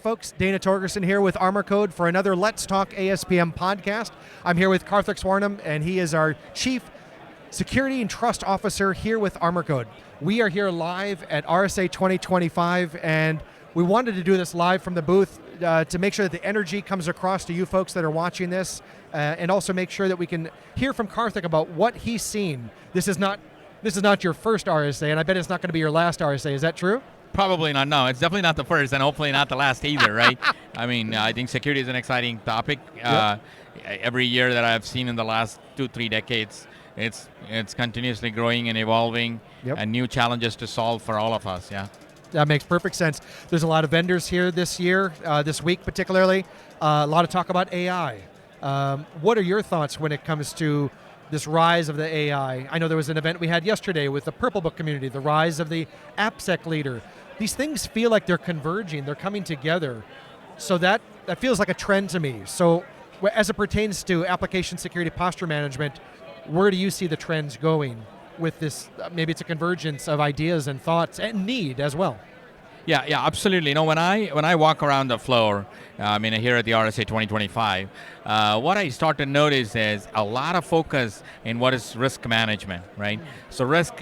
folks. Dana Torgerson here with ArmorCode for another Let's Talk ASPM podcast. I'm here with Karthik Swarnam, and he is our Chief Security and Trust Officer here with ArmorCode. We are here live at RSA 2025, and we wanted to do this live from the booth to make sure that the energy comes across to you folks that are watching this, and also make sure that we can hear from Karthik about what he's seen. This is not your first RSA, and I bet it's not going to be your last RSA. Is that true? Probably not. No, it's definitely not the first, and hopefully not the last either, right? I mean, I think security is an exciting topic. Yep. Every year that I've seen in the last 2-3 decades, it's continuously growing and evolving, Yep. and new challenges to solve for all of us. Yeah. That makes perfect sense. There's a lot of vendors here this year, this week particularly. A lot of talk about AI. What are your thoughts when it comes to this rise of the AI? I know there was an event we had yesterday with the Purple Book community, the rise of the AppSec leader. These things feel like they're converging, they're coming together. So that feels like a trend to me. So as it pertains to application security posture management, where do you see the trends going with this? Maybe it's a convergence of ideas and thoughts and need as well. Yeah, absolutely. You know, when I walk around the floor, here at the RSA 2025, what I start to notice is a lot of focus in what is risk management, right? So risk,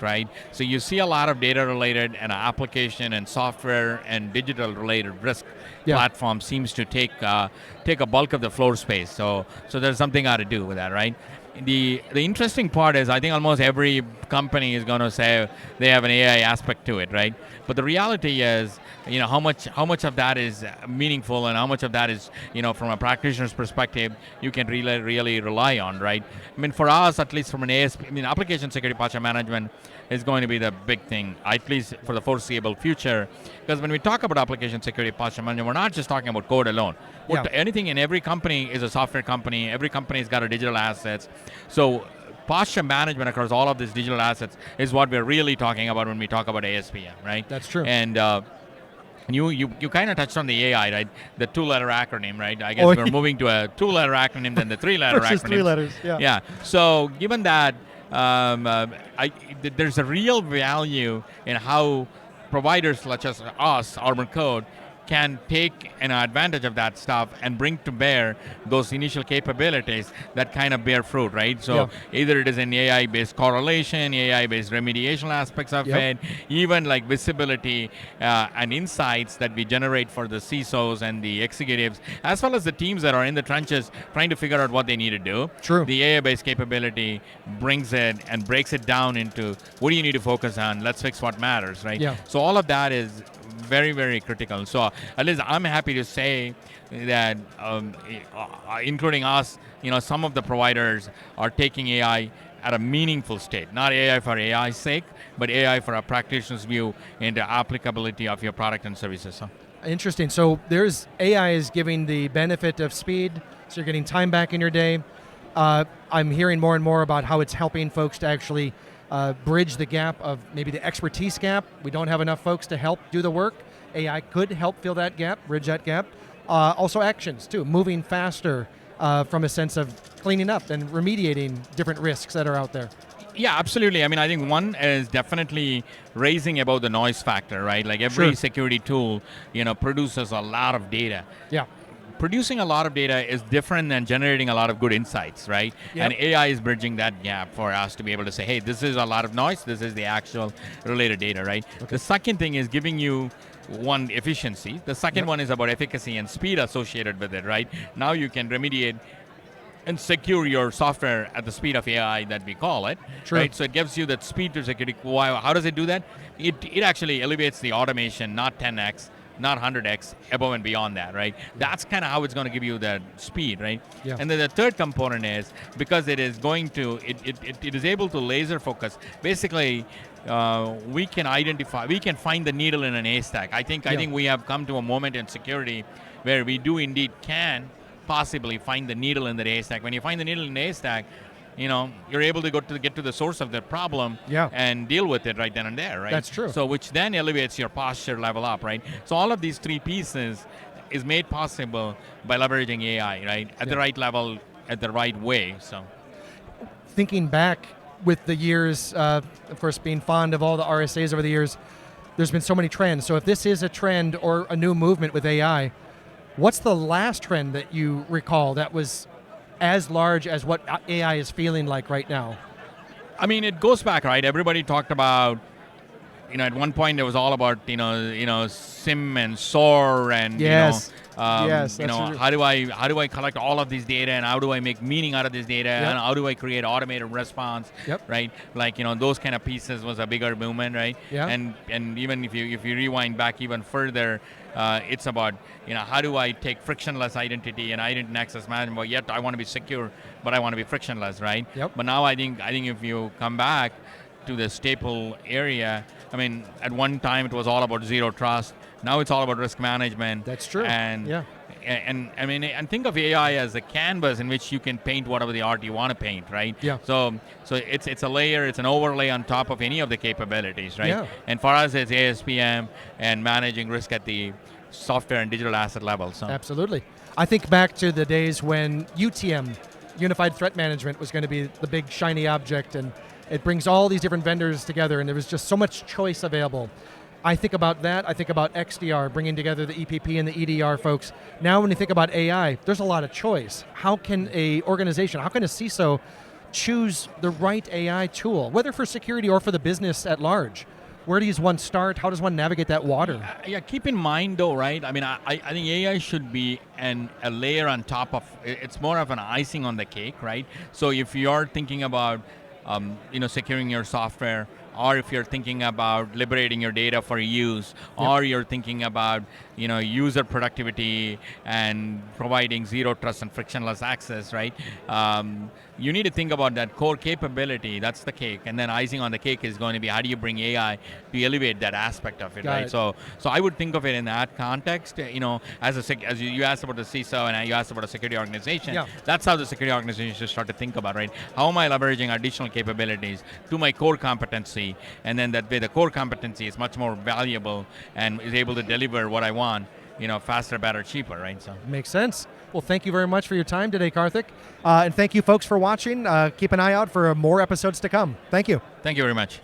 right? So you see a lot of data-related and application and software and digital-related risk platform seems to take a bulk of the floor space. So there's something got to do with that, right? The interesting part is I think almost every company is going to say they have an AI aspect to it, right? But the reality is, how much of that is meaningful and how much of that is, from a practitioner's perspective, you can really rely on, right? I mean, for us, at least from an application security posture management is going to be the big thing, at least for the foreseeable future. Because when we talk about application security posture management, we're not just talking about code alone. Anything in every company is a software company. Every company's got a digital assets. So posture management across all of these digital assets is what we're really talking about when we talk about ASPM, right? That's true. And you kind of touched on the AI, right? The 2-letter acronym, right? I guess we're moving to a 2-letter acronym than the 3-letter acronym. Versus 3 letters, yeah. Yeah. So given that, there's a real value in how providers such as us, ArmorCode, can take an advantage of that stuff and bring to bear those initial capabilities that kind of bear fruit, right? So either it is an AI-based correlation, AI-based remediation aspects of it, even like visibility and insights that we generate for the CISOs and the executives, as well as the teams that are in the trenches trying to figure out what they need to do. True. The AI-based capability brings it and breaks it down into what do you need to focus on, let's fix what matters, right? Yeah. So all of that is very, very critical. So at least I'm happy to say that, including us, some of the providers are taking AI at a meaningful state. Not AI for AI's sake, but AI for a practitioner's view into applicability of your product and services. So. Interesting. So AI is giving the benefit of speed, so you're getting time back in your day. I'm hearing more and more about how it's helping folks to actually bridge the gap of maybe the expertise gap. We don't have enough folks to help do the work. AI could help fill that gap, bridge that gap. Also actions too, moving faster from a sense of cleaning up and remediating different risks that are out there. Yeah, absolutely. I think one is definitely raising about the noise factor, right? Like every security tool, produces a lot of data. Yeah. Producing a lot of data is different than generating a lot of good insights, right? Yep. And AI is bridging that gap for us to be able to say, hey, this is a lot of noise, this is the actual related data, right? Okay. The second thing is giving you one, efficiency. The second one is about efficacy and speed associated with it, right? Now you can remediate and secure your software at the speed of AI that we call it, right? So it gives you that speed to security. How does it do that? It actually elevates the automation, not 10x, not 100x, above and beyond that, right? That's kind of how it's going to give you that speed, right? Yeah. And then the third component is, because it is going to, it is able to laser focus. Basically, we can find the needle in an haystack. I think we have come to a moment in security where we do indeed can possibly find the needle in the haystack. When you find the needle in the haystack, you're able to get to the source of the problem and deal with it right then and there, right? That's true. So which then elevates your posture level up, right? So all of these three pieces is made possible by leveraging AI, right? At the right level, at the right way. So thinking back with the years, of course, being fond of all the RSAs over the years, there's been so many trends. So if this is a trend or a new movement with AI, what's the last trend that you recall that was as large as what AI is feeling like right now? I mean, it goes back, right? Everybody talked about, at one point it was all about, SIM and SOAR and, Yes. yes, Yes, how do I collect all of this data and how do I make meaning out of this data and how do I create automated response, right? Like, those kind of pieces was a bigger movement, right? Yeah. And even if you rewind back even further, it's about, how do I take frictionless identity and identity and access management, but yet I want to be secure, but I want to be frictionless, right? Yep. But now I think if you come back to the staple area, I mean, at one time it was all about zero trust. Now it's all about risk management. That's true. And I mean, and think of AI as a canvas in which you can paint whatever the art you want to paint, right? Yeah. So it's a layer, it's an overlay on top of any of the capabilities, right? Yeah. And for us, it's ASPM and managing risk at the software and digital asset level. So Absolutely. I think back to the days when UTM, Unified Threat Management, was going to be the big shiny object, and it brings all these different vendors together, and there was just so much choice available. I think about that. I think about XDR, bringing together the EPP and the EDR folks. Now when you think about AI, there's a lot of choice. How can a organization, how can a CISO choose the right AI tool, whether for security or for the business at large? Where does one start? How does one navigate that water? Yeah, keep in mind though, right? I mean, I think AI should be a layer on top of, it's more of an icing on the cake, right? So if you're thinking about securing your software, or if you're thinking about liberating your data for use, or you're thinking about user productivity and providing zero trust and frictionless access, right? You need to think about that core capability. That's the cake, and then icing on the cake is going to be how do you bring AI to elevate that aspect of it, Got right? it. So I would think of it in that context. As you asked about the CISO and you asked about a security organization. Yeah. That's how the security organization should start to think about, right? How am I leveraging additional capabilities to my core competency, and then that way the core competency is much more valuable and is able to deliver what I want, faster, better, cheaper, right? So Makes sense. Well, thank you very much for your time today, Karthik. And thank you folks for watching. Keep an eye out for more episodes to come. Thank you. thank you very much.